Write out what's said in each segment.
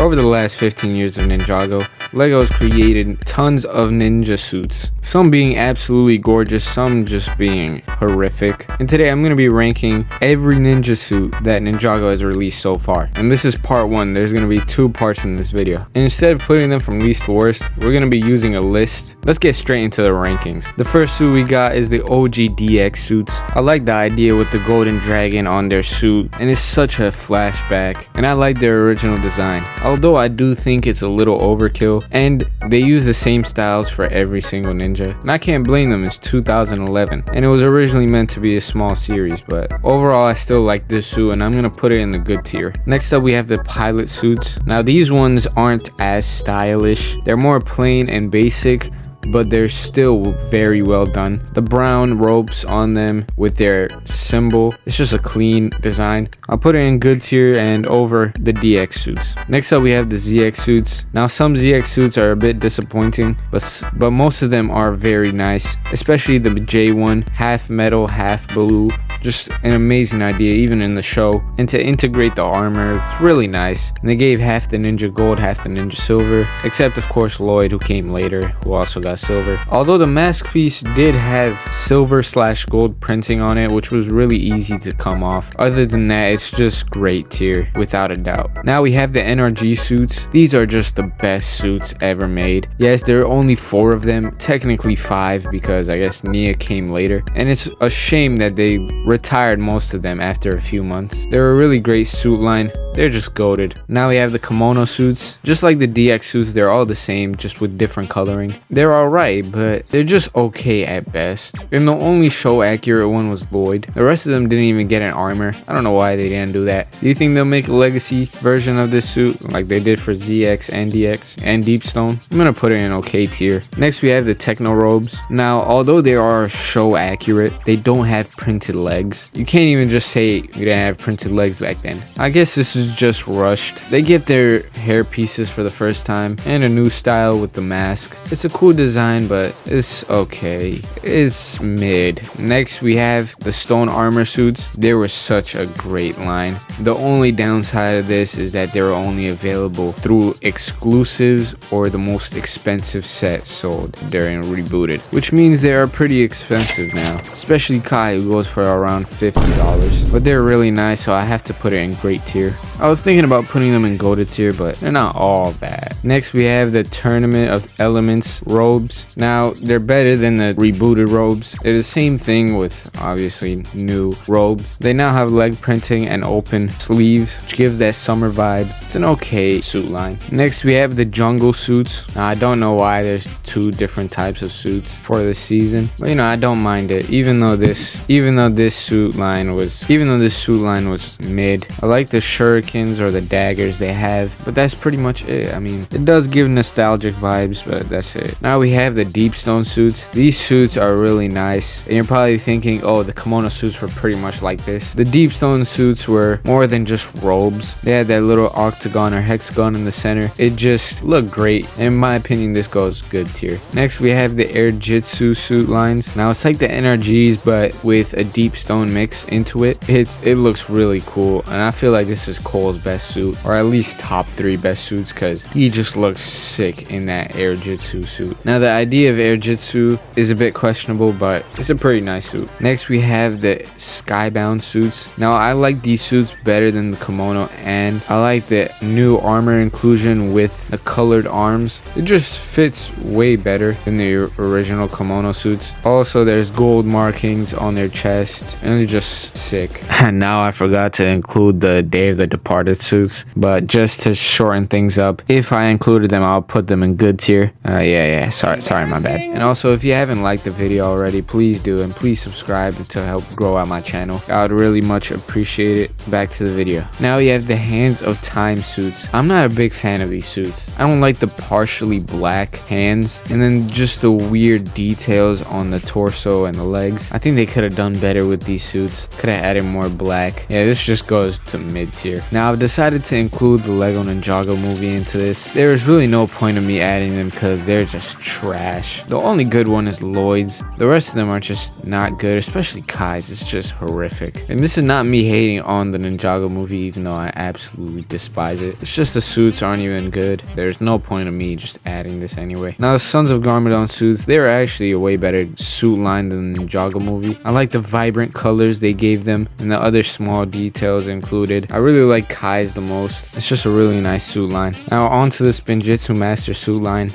Over the last 15 years of Ninjago, LEGO has created tons of ninja suits, some being absolutely gorgeous, some just being horrific. And today I'm going to be ranking every ninja suit that Ninjago has released so far. And this is part 1, there's going to be 2 parts in this video. And instead of putting them from least to worst, we're going to be using a list. Let's get straight into the rankings. The first suit we got is the OG DX suits. I like the idea with the golden dragon on their suit, and it's such a flashback, and I like their original design, although I do think it's a little overkill, and they use the same styles for every single ninja, and I can't blame them. It's 2011 and it was originally meant to be a small series, but overall I still like this suit and I'm gonna put it in the good tier. Next up we have the pilot suits. Now these ones aren't as stylish, they're more plain and basic, but they're still very well done. The brown ropes on them with their symbol, it's just a clean design. I'll put it in good tier and over the DX suits. Next up we have the ZX suits. Now some ZX suits are a bit disappointing, but most of them are very nice, especially the J one, half metal half blue. Just an amazing idea even in the show, and to integrate the armor, it's really nice. And they gave half the ninja gold, half the ninja silver, except of course Lloyd, who came later, who also got silver. Although the mask piece did have silver/gold printing on it, which was really easy to come off. Other than that, it's just great tier without a doubt. Now we have the NRG suits. These are just the best suits ever made. Yes, there are only 4 of them, technically 5 because I guess Nia came later, and it's a shame that they retired most of them after a few months. They're a really great suit line. They're just goated. Now we have the kimono suits. Just like the DX suits, they're all the same, just with different coloring. They're alright, but they're just okay at best. And the only show accurate one was Lloyd. The rest of them didn't even get an armor. I don't know why they didn't do that. Do you think they'll make a legacy version of this suit like they did for ZX and DX and Deep Stone? I'm gonna put it in okay tier. Next we have the techno robes. Now although they are show accurate, they don't have printed legs. You can't even just say you didn't have printed legs back then. I guess this is just rushed. They get their hair pieces for the first time and a new style with the mask. It's a cool design, but it's okay. It's mid. Next we have the stone armor suits. They were such a great line. The only downside of this is that they were only available through exclusives or the most expensive set sold during Rebooted, which means they are pretty expensive now, especially Kai, who goes for around $50, but they're really nice, so I have to put it in great tier. I was thinking about putting them in goated tier, but they're not all bad. Next we have the Tournament of Elements robes. Now they're better than the rebooted robes. They're the same thing with obviously new robes. They now have leg printing and open sleeves, which gives that summer vibe. It's an okay suit line. Next we have the jungle suits. Now I don't know why there's 2 different types of suits for this season, but you know, I don't mind it, even though this suit line was mid. I like the shurikens or the daggers they have, but that's pretty much it. I mean, it does give nostalgic vibes, but that's it. Now we have the deep stone suits. These suits are really nice, and you're probably thinking, oh, the kimono suits were pretty much like this. The deep stone suits were more than just robes. They had that little octagon or hexagon in the center. It just looked great. In my opinion, this goes good tier. Next we have the air jitsu suit lines. Now it's like the NRGs, but with a deep stone mix into it. It looks really cool, and I feel like this is Cole's best suit, or at least top 3 best suits, because he just looks sick in that air jitsu suit. Now the idea of air jitsu is a bit questionable, but it's a pretty nice suit. Next we have the skybound suits. Now I like these suits better than the kimono, and I like the new armor inclusion with the colored arms. It just fits way better than the original kimono suits. Also there's gold markings on their chest, and they're just sick. And now I forgot to include the Day of the Departed suits, but just to shorten things up, if I included them, I'll put them in good tier. Sorry, my bad. And also, if you haven't liked the video already, please do, and please subscribe to help grow out my channel. I would really much appreciate it. Back to the video. Now we have the Hands of Time suits. I'm not a big fan of these suits. I don't like the partially black hands, and then just the weird details on the torso and the legs. I think they could have done better with these suits. Could have added more black. Yeah, this just goes to mid tier. Now I've decided to include the Lego Ninjago movie into this. There is really no point of me adding them because they're just trash. The only good one is Lloyd's. The rest of them are just not good, especially Kai's. It's just horrific. And this is not me hating on the Ninjago movie, even though I absolutely despise it. It's just the suits aren't even good. There's no point of me just adding this anyway. Now the Sons of Garmadon suits, they're actually a way better suit line than the Ninjago movie. I like the vibrant colors they gave them and the other small details included. I really like Kai's the most. It's just a really nice suit line. Now on to the Spinjitzu Master suit line.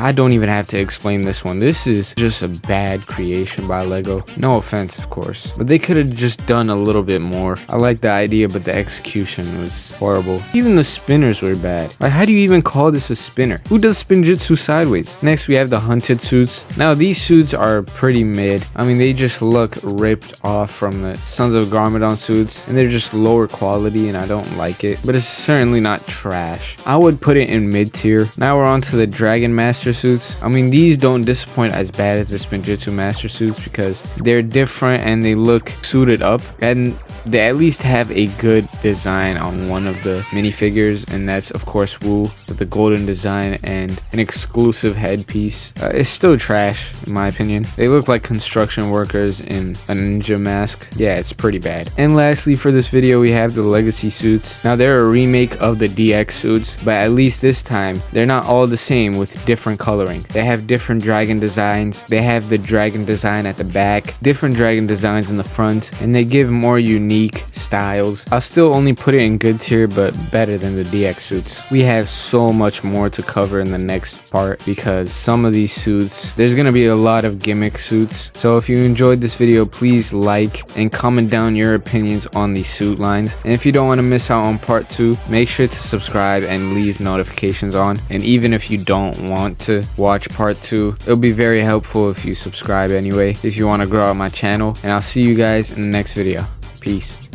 I don't even have to explain this one. This is just a bad creation by Lego. No offense, of course. But they could have just done a little bit more. I like the idea, but the execution was horrible. Even the spinners were bad. Like, how do you even call this a spinner? Who does Spinjitzu sideways? Next, we have the Hunted suits. Now, these suits are pretty mid. I mean, they just look ripped off from the Sons of Garmadon suits, and they're just lower quality, and I don't like it. But it's certainly not trash. I would put it in mid tier. Now we're on to the Dragon Master suits. I mean, these don't disappoint as bad as the Spinjitzu Master suits because they're different and they look suited up, and they at least have a good design on one of the minifigures, and that's of course Wu with the golden design and an exclusive headpiece. It's still trash in my opinion. They look like construction workers in a ninja mask. Yeah, it's pretty bad. And lastly for this video, we have the Legacy suits. Now they're a remake of the DX suits, but at least this time they're not all the same with different coloring. They have different dragon designs. They have the dragon design at the back, different dragon designs in the front, and they give more unique styles. I'll still only put it in good tier, but better than the DX suits. We have so much more to cover in the next part because some of these suits, there's gonna be a lot of gimmick suits. So if you enjoyed this video, please like and comment down your opinions on these suit lines. And if you don't want to miss out on part 2, make sure to subscribe and leave notifications on. And even if you don't want to watch part 2, it'll be very helpful if you subscribe anyway if you want to grow out my channel. And I'll see you guys in the next video. Peace.